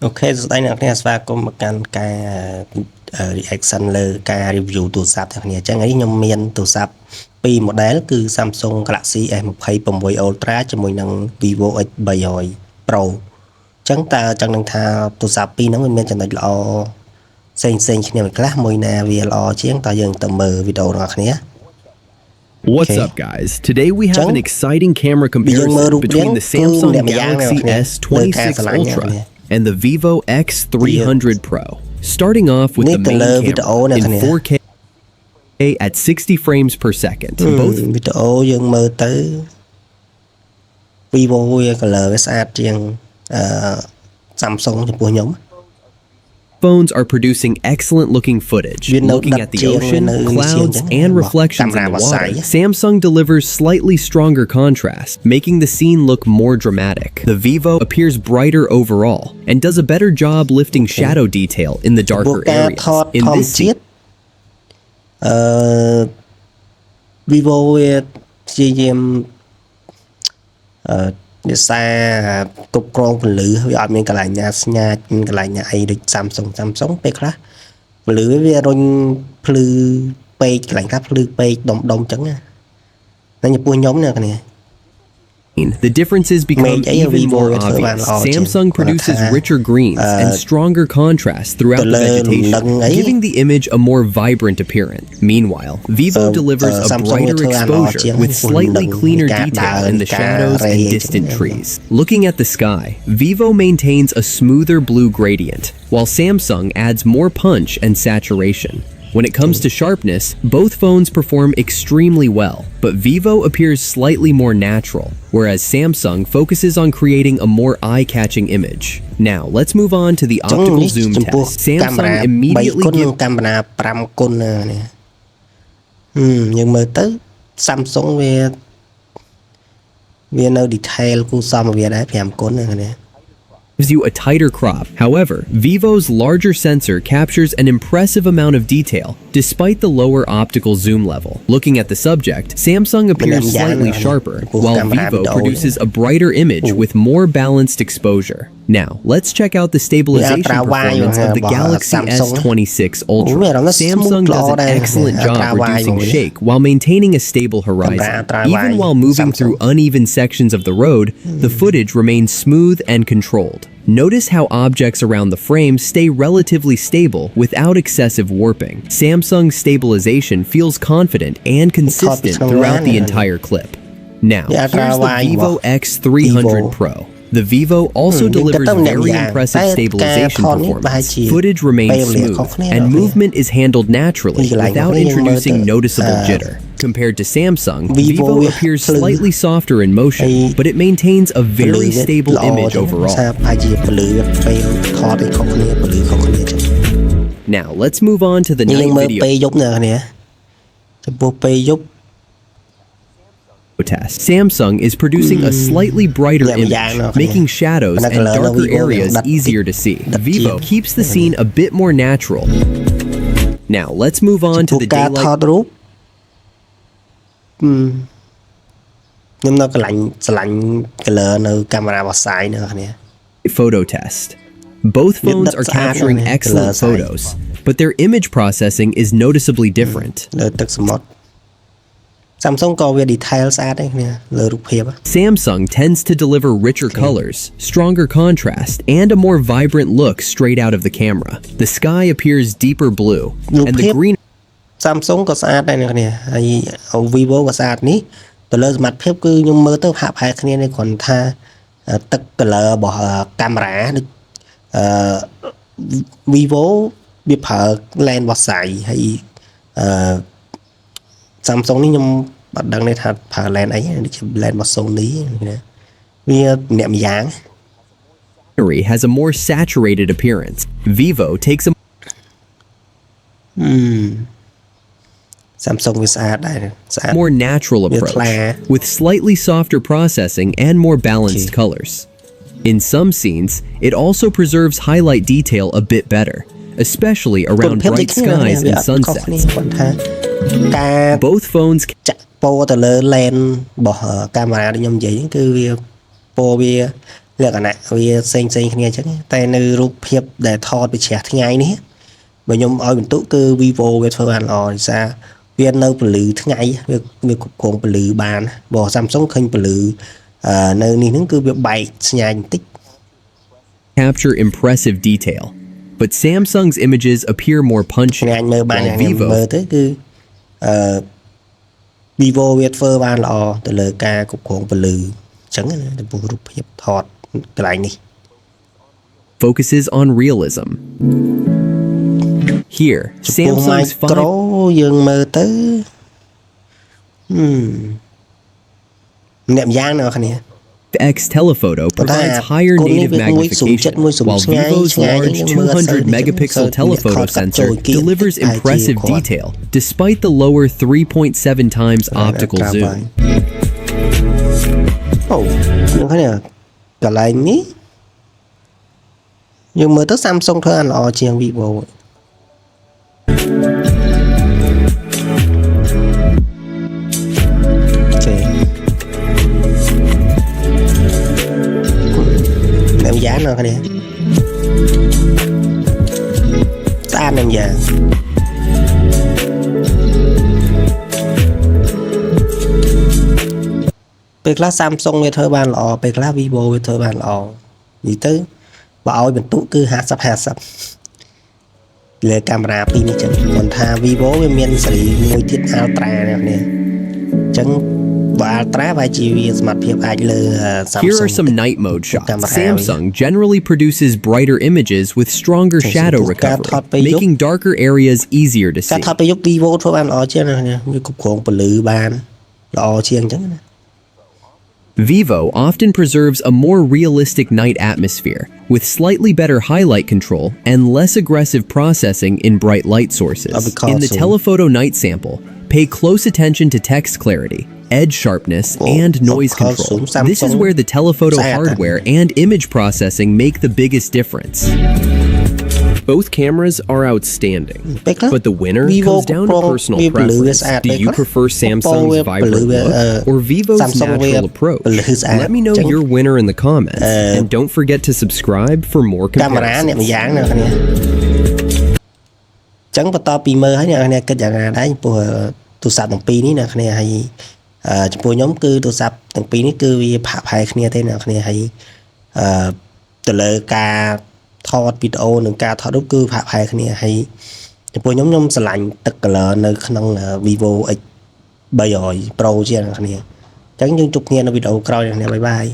Ok, giờ đây là cái và có một cái reaction លើការ review ទូរស័ព្ទទាំងគ្នាអញ្ចឹងនេះខ្ញុំមានទូរស័ព្ទពីរ model គឺ Samsung Galaxy S26 Ultra ជាមួយនឹង Vivo X300 Pro អញ្ចឹងតើចង់នឹងថាទូរស័ព្ទពីរហ្នឹងវាមានចំណុចល្អផ្សេងគ្នាមួយខ្លះមួយណាវាល្អជាងតើយើងទៅមើលវីដេអូរបស់គ្នា What's up, guys? Today we have an exciting camera comparison between the Samsung Galaxy S26 Ultra and the Vivo X300 Pro. Starting off with the main camera in 4K at 60 frames per second. Both វីដេអូយើងមើលទៅ Vivo វា color វាស្អាតជាងSamsung ចំពោះខ្ញុំ phones are producing excellent looking footage. Looking at the ocean, clouds, and reflections in the water, Samsung delivers slightly stronger contrast, making the scene look more dramatic. The Vivo appears brighter overall and does a better job lifting shadow detail in the darker areas. In this scene, Vivo វាព្យាយាមវាសារគ្រប់គ្រងពន្លឺវាអត់មានកន្លែងណាស្ញាច់កន្លែងណាអីដូច Samsung ពេលខ្លះពន្លឺវារុញភ្លឺពេកកន្លែងខ្លះភ្លឺពេកដុំអញ្ចឹងណាតែចំពោះខ្ញុំណាគ្នា The differences become even more obvious. Samsung produces richer greens and stronger contrast throughout the vegetation, giving the image a more vibrant appearance. Meanwhile, Vivo delivers a brighter exposure with slightly cleaner detail in the shadows and distant trees. Looking at the sky, Vivo maintains a smoother blue gradient, while Samsung adds more punch and saturation. When it comes to sharpness, both phones perform extremely well, but Vivo appears slightly more natural, whereas Samsung focuses on creating a more eye-catching image. Now, let's move on to the optical zoom test. Samsung immediately gives កាមេរ៉ា5គុណនេះយើងមើលទៅ Samsung វានៅ detail គូសមវាដែរ5គុណនេះ gives you a tighter crop. However, Vivo's larger sensor captures an impressive amount of detail despite the lower optical zoom level. Looking at the subject, Samsung appears slightly sharper, while Vivo produces a brighter image with more balanced exposure. Now, let's check out the stabilization performance of the Galaxy S26 Ultra. Samsung does an excellent job reducing shake while maintaining a stable horizon. Even while moving through uneven sections of the road, the footage remains smooth and controlled. Notice how objects around the frame stay relatively stable without excessive warping. Samsung's stabilization feels confident and consistent throughout the entire clip. Now, here's the Vivo X300 Pro. The Vivo also delivers very impressive stabilization performance. Footage remains smooth, and movement is handled naturally without introducing noticeable jitter. Compared to Samsung, Vivo appears slightly softer in motion, but it maintains a very stable image overall. Now, let's move on to the night video test. Samsung is producing a slightly brighter image, making shadows and darker areas easier to see. Vivo keeps the scene a bit more natural. Now, let's move on to the daylight photo test. Both phones are capturing excellent photos, but their image processing is noticeably different. Samsung tends to deliver richer colors, stronger contrast, and a more vibrant look straight out of the camera. The sky appears deeper blue, and the green Samsung ក៏ស្អាតដែរអ្នកនាងហើយ Vivo ក៏ស្អាតនេះទៅលើសមត្ថភាពគឺខ្ញុំមើលទៅហាក់ប្រហែលគ្នានេះគ្រាន់ថាទឹក color របស់កាមេរ៉ាដូចVivo វាប្រើ lens របស់ស្អីហើយ Samsung នេះខ្ញុំអត់ដឹងទេថាប្រើ lens អីដូចជា lens របស់ Sony ណាវាអ្នកម្យ៉ាង has a more saturated appearance. Vivo takes a Samsung វាស្អាតដែរស្អាត more natural approach with slightly softer processing and more balanced colors. In some scenes, it also preserves highlight detail a bit better, especially around bright skies and sunsets. Both phones ចាក់ពណ៌ទៅលើ lens របស់កាមេរ៉ាដែលខ្ញុំនិយាយគឺវាពណ៌វា លក្ខណៈវាផ្សេងគ្នាអញ្ចឹងតែនៅរូបភាពដែលថតពីជ្រះថ្ងៃនេះបើខ្ញុំឲ្យបន្ទុកគឺ Vivo វាធ្វើបានល្អដោយសារវានៅពន្លឺថ្ងៃវាគ្រប់គ្រងពន្លឺបានបើ Samsung ឃើញពន្លឺនៅនេះហ្នឹងគឺវាបែកស្ញាយបន្តិច capture impressive detail, but Samsung's images appear more punchy. ញ៉ាញមើលបាន while ខ្ញុំ Vivo មើលទៅគឺVivo វាធ្វើបានល្អទៅលើការគ្រប់គ្រងពន្លឺអញ្ចឹងណាចំពោះរូបភាពថតកន្លែងនេះ focuses on realism. Here, ចំពោះ Samsung's micro យើងមើលទៅម្នាក់ម្យ៉ាងណាគ្នា 5X telephoto provides higher native magnification, while Vivo's large 200 megapixel telephoto sensor delivers impressive detail despite the lower 3.7 times optical zoom. អូយើងឃើញកន្លែងនេះយើងមើលទៅ Samsung ធ្វើបានល្អជាង Vivo យ៉ាងណាគ្នាស្អាតណាស់យ៉ាងពេលខ្លះ Samsung វាធ្វើបានល្អពេលខ្លះ Vivo វាធ្វើបានល្អនិយាយទៅបើឲ្យបន្ទុកគឺ50-50លើកាមេរ៉ាពីរនេះចឹងមិនថា Vivo វាមានស៊េរីមួយទៀត Ultra នេះអញ្ចឹងUltra វាជាវាសមត្ថភាពអាចលើ Samsung. Here are some night mode shots. Samsung generally produces brighter images with stronger shadow recovery, making darker areas easier to see. ការថតពេលយប់ Vivo ធ្វើបានល្អជាងណាវាគ្រប់គ្រងពន្លឺបានល្អជាងអញ្ចឹងណា Vivo often preserves a more realistic night atmosphere with slightly better highlight control and less aggressive processing in bright light sources. In the telephoto night sample, pay close attention to text clarity, edge sharpness, and noise control. This is where the telephoto hardware and image processing make the biggest difference. Both cameras are outstanding, but the winner comes down to personal preference. Do you prefer Samsung's vibrant look or Vivo's natural approach? Let me know your winner in the comments, and don't forget to subscribe for more comparisons. ចឹងបន្តពីមើលហើយអ្នកនរគិតយ៉ាងណាដែរចំពោះទូរស័ព្ទទាំងពីរនេះអ្នកនរហើយចំពោះខ្ញុំគឺទូរស័ព្ទទាំងពីរនេះគឺវាផាក់ផាយគ្នាទេអ្នកនរហើយទៅលើការថតវីដេអូនិងការថតរូបគឺផាក់ផាយគ្នាហើយចំពោះខ្ញុំស្រឡាញ់ទឹក color នៅក្នុង Vivo X 300 Pro ជាអ្នកនរអញ្ចឹងយើងជួបគ្នានៅវីដេអូក្រោយអ្នកនរបាយបាយ